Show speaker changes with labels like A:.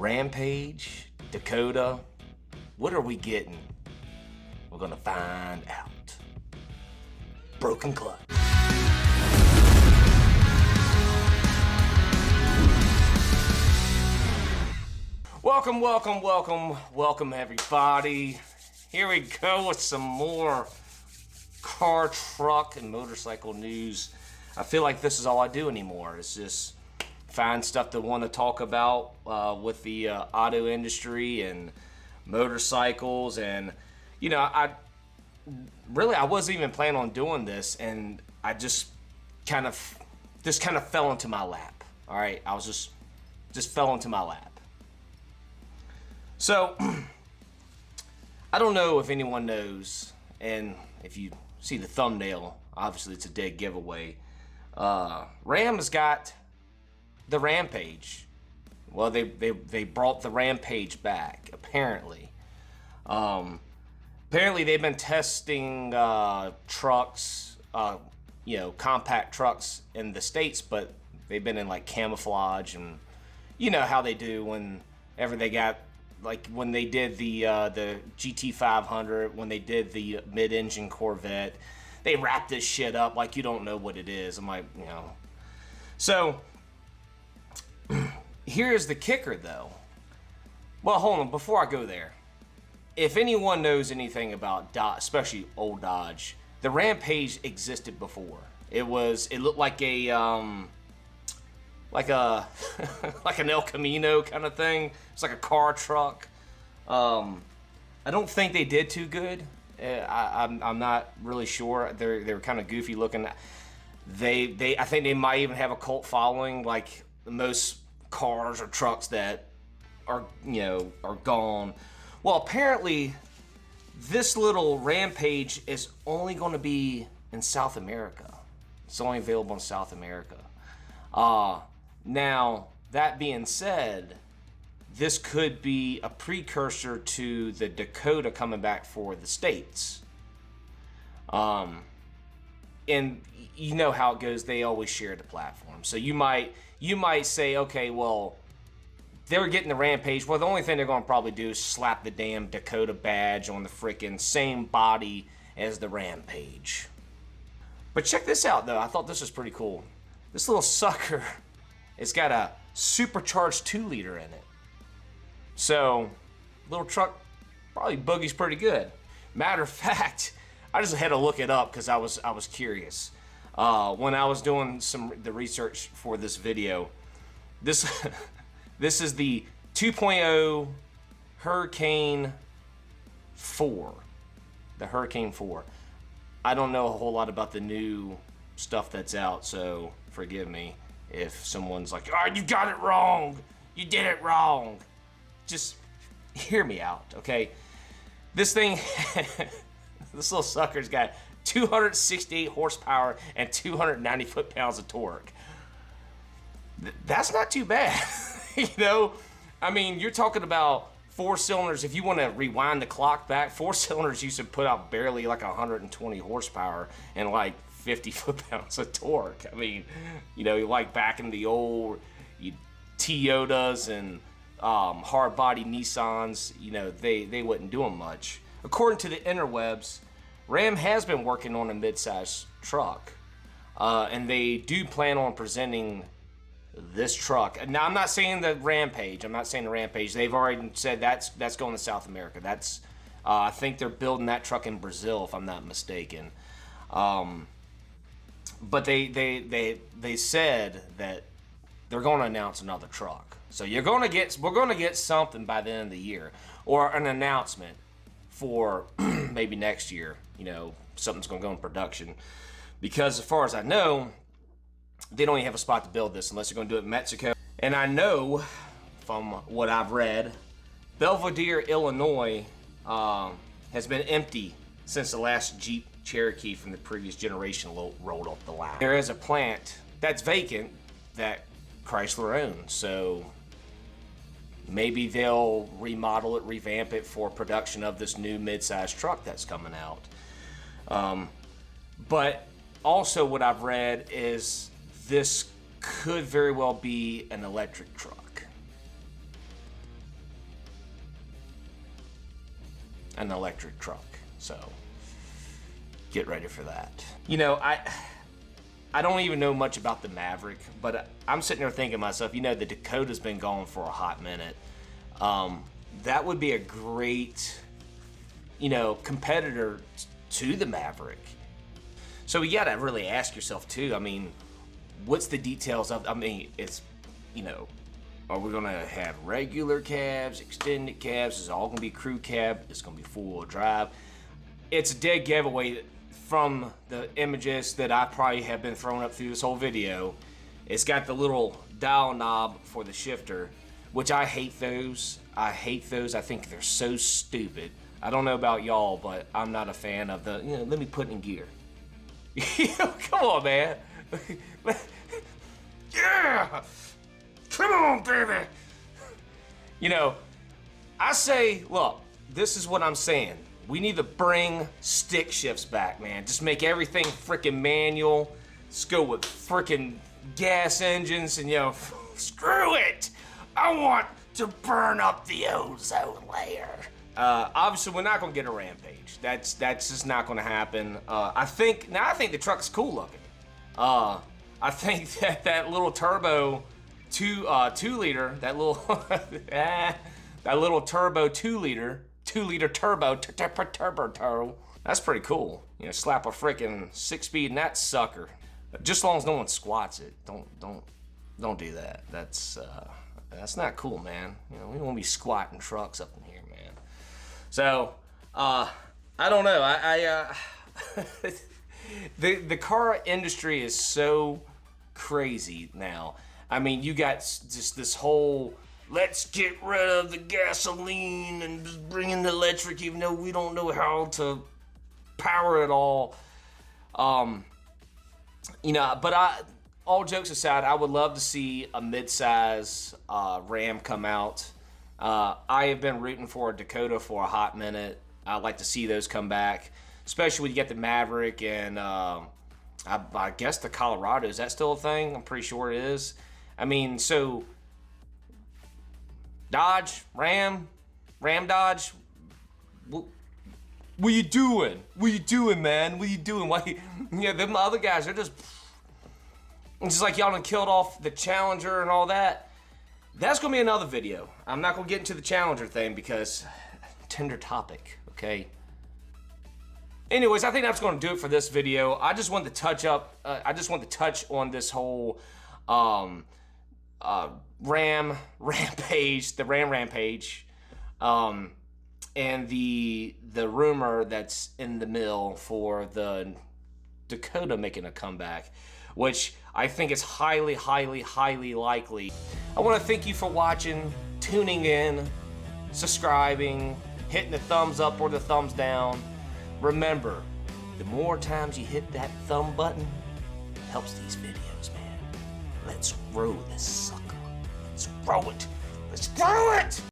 A: Rampage, Dakota, what are we getting? We're gonna find out. Broken clutch. Welcome everybody. Here we go with some more car, truck, and motorcycle news. I feel like this is all I do anymore. It's just find stuff to want to talk about with the auto industry and motorcycles. And you know, I wasn't even planning on doing this, and I just kind of fell into my lap. All right, I was just fell into my lap. So I don't know if anyone knows, and if you see the thumbnail, obviously it's a dead giveaway. Ram has got the Rampage. Well, they brought the Rampage back, apparently. Apparently they've been testing trucks, compact trucks in the States, but they've been in like camouflage, and you know how they do whenever they got, like when they did the GT500, when they did the mid-engine Corvette, they wrapped this shit up like you don't know what it is. I'm like, you know. So here's the kicker though. Well, hold on, before I go there. If anyone knows anything about Dodge, especially old Dodge, the Rampage existed before. It looked like a like an El Camino kind of thing. It's like a car truck. I don't think they did too good. I'm not really sure. They're kind of goofy looking. I think they might even have a cult following, like most cars or trucks that are gone. Well, apparently this little Rampage is only going to be in South America. It's only available in South America. Now, that being said, this could be a precursor to the Dakota coming back for the States. And you know how it goes, they always share the platform. So you might say, okay, well, they were getting the Rampage. Well, the only thing they're going to probably do is slap the damn Dakota badge on the freaking same body as the Rampage. But check this out, though. I thought this was pretty cool. This little sucker, it's got a supercharged 2-liter in it. So, little truck probably boogies pretty good. Matter of fact, I just had to look it up because I was curious. When I was doing the research for this video, this is the 2.0 Hurricane 4. The Hurricane 4. I don't know a whole lot about the new stuff that's out, so forgive me if someone's like, oh, you got it wrong. You did it wrong. Just hear me out, okay? This thing, this little sucker's got 268 horsepower and 290 foot-pounds of torque. That's not too bad. You know, I mean, you're talking about 4 cylinders. If you want to rewind the clock back, 4 cylinders used to put out barely like 120 horsepower and like 50 foot-pounds of torque. I mean, you know, like back in the old Toyotas and hard-body Nissans, you know, they wasn't doing much. According to the interwebs, Ram has been working on a mid-size truck, and they do plan on presenting this truck. Now, I'm not saying the Rampage. They've already said that's going to South America. That's I think they're building that truck in Brazil, if I'm not mistaken. But they said that they're going to announce another truck. So we're going to get something by the end of the year, or an announcement for maybe next year. You know, something's going to go in production, because as far as I know, they don't even have a spot to build this unless they're going to do it in Mexico. And I know from what I've read, Belvidere, Illinois has been empty since the last Jeep Cherokee from the previous generation rolled off the line. There is a plant that's vacant that Chrysler owns, so maybe they'll remodel it, revamp it for production of this new mid-size truck that's coming out. But also what I've read is this could very well be an electric truck. an electric truck. So get ready for that. You know, I don't even know much about the Maverick, but I'm sitting there thinking to myself, you know, the Dakota's been going for a hot minute. That would be a great, you know, competitor to the Maverick. So you gotta really ask yourself too, I mean, what's the details of, I mean, it's, you know, are we gonna have regular cabs, extended cabs? Is it all gonna be crew cab? It's gonna be four-wheel drive? It's a dead giveaway from the images that I probably have been throwing up through this whole video. It's got the little dial knob for the shifter, which I hate those. I hate those. I think they're so stupid. I don't know about y'all, but I'm not a fan of the, you know, let me put it in gear. Come on, man. Yeah! Come on, baby! You know, I say, look, this is what I'm saying. We need to bring stick shifts back, man. Just make everything freaking manual. Let's go with freaking gas engines and, you know, screw it! I want to burn up the ozone layer. Obviously, we're not gonna get a Rampage. That's just not gonna happen. I think the truck's cool looking. I think that little turbo 2-liter, that little that little turbo 2-liter turbo. That's pretty cool. You know, slap a freaking 6-speed in that sucker. Just as long as no one squats it. Don't do that. That's not cool, man. You know, we don't want to be squatting trucks up in here, man. So, I don't know. The car industry is so crazy now. I mean, you got just this whole, let's get rid of the gasoline and just bring in the electric, even though we don't know how to power it all. You know, but all jokes aside, I would love to see a mid-size Ram come out. I have been rooting for a Dakota for a hot minute. I'd like to see those come back, especially when you get the Maverick and I guess the Colorado. Is that still a thing? I'm pretty sure it is. I mean, so Dodge, Ram Dodge, what you doing? What you doing, man? What you doing? Why? Yeah, them other guys are just, it's just like y'all done killed off the Challenger and all that. That's gonna be another video. I'm not gonna get into the Challenger thing because tender topic, okay? Anyways, I think that's gonna do it for this video. I just wanted to touch up, I just wanted to touch on this whole Rampage, the Ram Rampage, and the rumor that's in the mill for the Dakota making a comeback, which I think is highly, highly, highly likely. I want to thank you for watching, tuning in, subscribing, hitting the thumbs up or the thumbs down. Remember, the more times you hit that thumb button, it helps these videos, man. Let's grow this sucker. Let's grow it. Let's grow it!